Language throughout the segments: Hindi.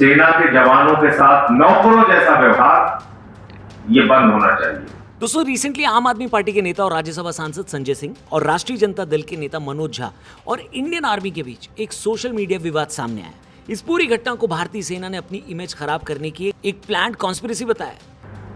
सेना के जवानों के साथ नौकरों जैसा व्यवहार ये बंद होना चाहिए। दोस्तों, रिसेंटली आम आदमी पार्टी के नेता और राज्यसभा सांसद संजय सिंह और राष्ट्रीय जनता दल के नेता मनोज झा और इंडियन आर्मी के बीच एक सोशल मीडिया विवाद सामने आया। इस पूरी घटना को भारतीय सेना ने अपनी इमेज खराब करने की एक प्लान्ड कॉन्स्पिरेसी बताया।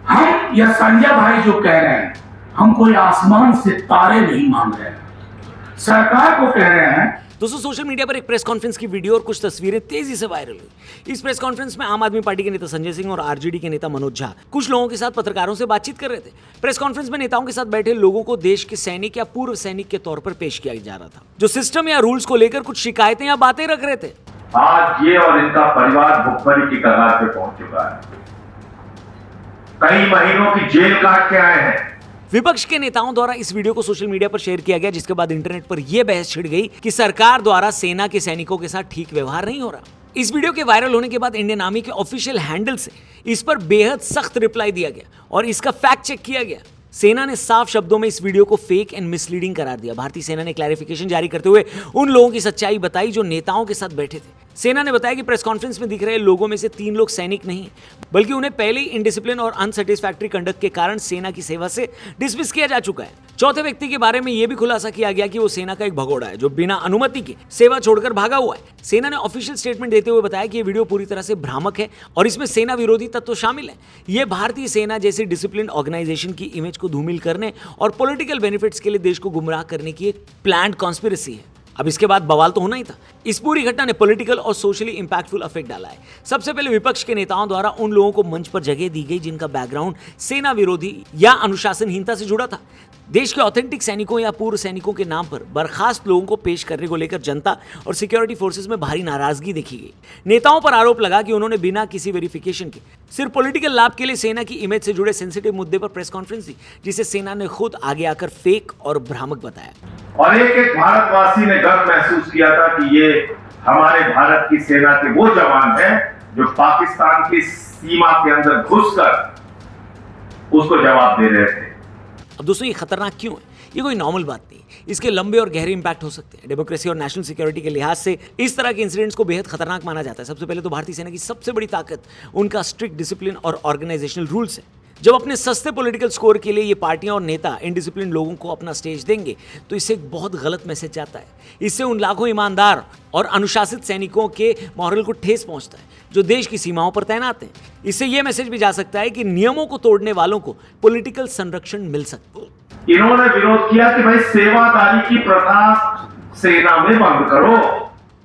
हम या संजय भाई जो कह रहे हैं, हम कोई आसमान से तारे नहीं मांग रहे हैं, सरकार को कह रहे हैं। दोस्तों, सोशल मीडिया पर एक प्रेस कॉन्फ्रेंस की वीडियो और कुछ तस्वीरें तेजी से वायरल हुई। इस प्रेस कॉन्फ्रेंस में आम आदमी पार्टी के नेता संजय सिंह और आरजेडी के नेता मनोज झा कुछ लोगों के साथ पत्रकारों से बातचीत कर रहे थे। प्रेस कॉन्फ्रेंस में नेताओं के साथ बैठे लोगों को देश के सैनिक या पूर्व सैनिक के तौर पर पेश किया जा रहा था, जो सिस्टम या रूल्स को लेकर कुछ शिकायतें या बातें रख रहे थे। आज ये और इनका परिवार भुखमरी की कगार पे पहुंच चुका है। कई महीनों की जेल काट के आए हैं। विपक्ष के नेताओं द्वारा इस वीडियो को सोशल मीडिया पर शेयर किया गया, जिसके बाद इंटरनेट पर यह बहस छिड़ गई कि सरकार द्वारा सेना के सैनिकों के साथ ठीक व्यवहार नहीं हो रहा। इस वीडियो के वायरल होने के बाद इंडियन आर्मी के ऑफिशियल हैंडल से इस पर बेहद सख्त रिप्लाई दिया गया और इसका फैक्ट चेक किया गया। सेना ने साफ शब्दों में इस वीडियो को फेक एंड मिसलीडिंग करार दिया। भारतीय सेना ने क्लैरिफिकेशन जारी करते हुए उन लोगों की सच्चाई बताई जो नेताओं के साथ बैठे थे। सेना ने बताया कि प्रेस कॉन्फ्रेंस में दिख रहे लोगों में से 3 लोग सैनिक नहीं, बल्कि उन्हें पहले ही इनडिसिप्लिन और अनसेटिस्फैक्टरी कंडक्ट के कारण सेना की सेवा से डिसमिस किया जा चुका है। चौथे व्यक्ति के बारे में यह भी खुलासा किया गया कि वो सेना का एक भगोड़ा है जो बिना अनुमति के सेवा छोड़कर भागा हुआ है। सेना ने ऑफिशियल स्टेटमेंट देते हुए बताया कि यह वीडियो पूरी तरह से भ्रामक है और इसमें सेना विरोधी तत्व शामिल है। यह भारतीय सेना जैसी डिसिप्लिन ऑर्गेनाइजेशन की इमेज को धूमिल करने और पॉलिटिकल बेनिफिट्स के लिए देश को गुमराह करने की एक प्लान्ड कॉन्स्पिरेसी है। अब इसके बाद बवाल तो होना ही था। इस पूरी घटना ने पॉलिटिकल और सोशली इंपैक्टफुल इफेक्ट डाला है। सबसे पहले विपक्ष के नेताओं द्वारा उन लोगों को मंच पर जगह दी गई जिनका बैकग्राउंड सेना विरोधी या अनुशासनहीनता से जुड़ा था। देश के ऑथेंटिक सैनिकों या पूर्व सैनिकों के नाम पर बर्खास्त लोगों को पेश करने को लेकर जनता और सिक्योरिटी फोर्सेस में भारी नाराजगी देखी गई। नेताओं पर आरोप लगा कि उन्होंने बिना किसी वेरिफिकेशन के सिर्फ पॉलिटिकल लाभ के लिए सेना की इमेज से जुड़े सेंसिटिव मुद्दे पर प्रेस कॉन्फ्रेंस दी, जिसे सेना ने खुद आगे आकर फेक और भ्रामक बताया। और एक भारतवासी ने गर्व महसूस किया था कि ये हमारे भारत की सेना के वो जवान हैं जो पाकिस्तान की सीमा के अंदर घुसकर उसको जवाब दे रहे थे। अब दोस्तों, ये खतरनाक क्यों है? ये कोई नॉर्मल बात नहीं। इसके लंबे और गहरे इंपैक्ट हो सकते हैं। डेमोक्रेसी और नेशनल सिक्योरिटी के लिहाज से इस तरह के इंसिडेंट्स को बेहद खतरनाक माना जाता है। सबसे पहले तो भारतीय सेना की सबसे बड़ी ताकत उनका स्ट्रिक्ट डिसिप्लिन और ऑर्गेनाइजेशनल रूल्स है। जब अपने सस्ते पॉलिटिकल स्कोर के लिए ये पार्टियां और नेता इनडिसिप्लिन लोगों को अपना स्टेज देंगे तो इससे एक बहुत गलत मैसेज जाता है। इससे उन लाखों ईमानदार और अनुशासित सैनिकों के मॉरल को ठेस पहुंचता है जो देश की सीमाओं पर तैनात हैं। इससे यह मैसेज भी जा सकता है कि नियमों को तोड़ने वालों को पॉलिटिकल संरक्षण मिल सकता है। इन्होंने विरोध किया कि भाई सेवादारी की प्रथा सेना में बंद करो।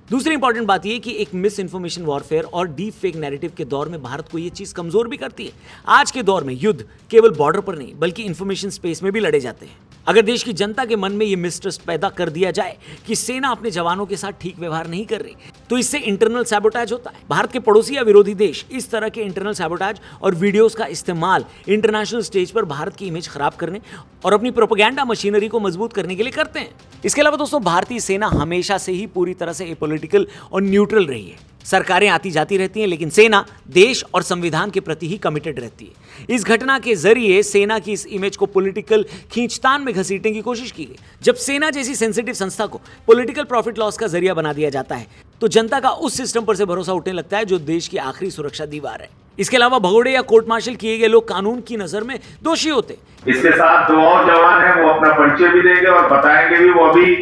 दूसरी इंपॉर्टेंट बात यह कि एक मिस इन्फॉर्मेशन वॉरफेयर और डीप फेक नैरेटिव के दौर में भारत को यह चीज कमजोर भी करती है। आज के दौर में युद्ध केवल बॉर्डर पर नहीं बल्कि इंफॉर्मेशन स्पेस में भी लड़े जाते हैं। अगर देश की जनता के मन में यह मिसट्रस्ट पैदा कर दिया जाए कि सेना अपने जवानों के साथ ठीक व्यवहार नहीं कर रही, तो इससे इंटरनल सैबोटाज होता है। भारत के पड़ोसी या विरोधी देश इस तरह के इंटरनल सैबोटाज और वीडियोस का इस्तेमाल इंटरनेशनल स्टेज पर भारत की इमेज खराब करने और अपनी प्रोपेगेंडा मशीनरी को मजबूत करने के लिए करते हैं। इसके अलावा दोस्तों, भारतीय सेना हमेशा से ही पूरी तरह से एपॉलिटिकल और न्यूट्रल रही है। सरकारें आती जाती रहती हैं, लेकिन सेना देश और संविधान के प्रति ही कमिटेड रहती है। इस घटना के जरिए सेना की इस इमेज को पॉलिटिकल खींचतान में घसीटने की कोशिश की गई। जब सेना जैसी सेंसिटिव संस्था को पॉलिटिकल प्रॉफिट लॉस का जरिया बना दिया जाता है तो जनता का उस सिस्टम पर से भरोसा उठने लगता है जो देश की आखिरी सुरक्षा दीवार है। इसके अलावा भगोड़े या कोर्ट मार्शल किए गए लोग कानून की नजर में दोषी होते। इसके साथ 2 और जवान हैं, वो अपना परिचय भी देंगे और बताएंगे भी। वो अभी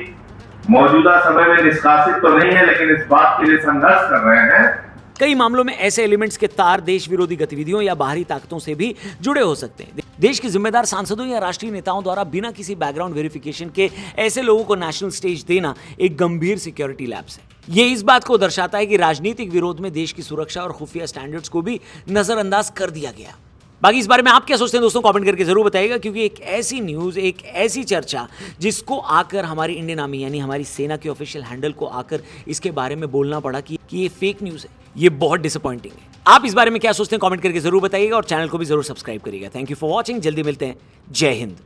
मौजूदा समय में निष्कासित तो नहीं है, लेकिन इस बात के लिए संघर्ष कर रहे हैं। कई मामलों में ऐसे एलिमेंट्स के तार देश विरोधी गतिविधियों या बाहरी ताकतों से भी जुड़े हो सकते हैं। देश के जिम्मेदार सांसदों या राष्ट्रीय नेताओं द्वारा बिना किसी बैकग्राउंड वेरिफिकेशन के ऐसे लोगों को नेशनल स्टेज देना एक गंभीर सिक्योरिटी लैप्स है। ये इस बात को दर्शाता है कि राजनीतिक विरोध में देश की सुरक्षा और खुफिया स्टैंडर्ड्स को भी नजरअंदाज कर दिया गया। बाकी इस बारे में आप क्या सोचते हैं दोस्तों, कमेंट करके जरूर बताइएगा, क्योंकि एक ऐसी न्यूज, एक ऐसी चर्चा जिसको आकर हमारी इंडियन आर्मी यानी हमारी सेना के ऑफिशियल हैंडल को आकर इसके बारे में बोलना पड़ा कि ये फेक न्यूज है, ये बहुत डिसअपॉइंटिंग है। आप इस बारे में क्या सोचते हैं, कमेंट करके जरूर बताइएगा और चैनल को भी जरूर सब्सक्राइब करिएगा। Thank you for watching. जल्दी मिलते हैं। जय हिंद।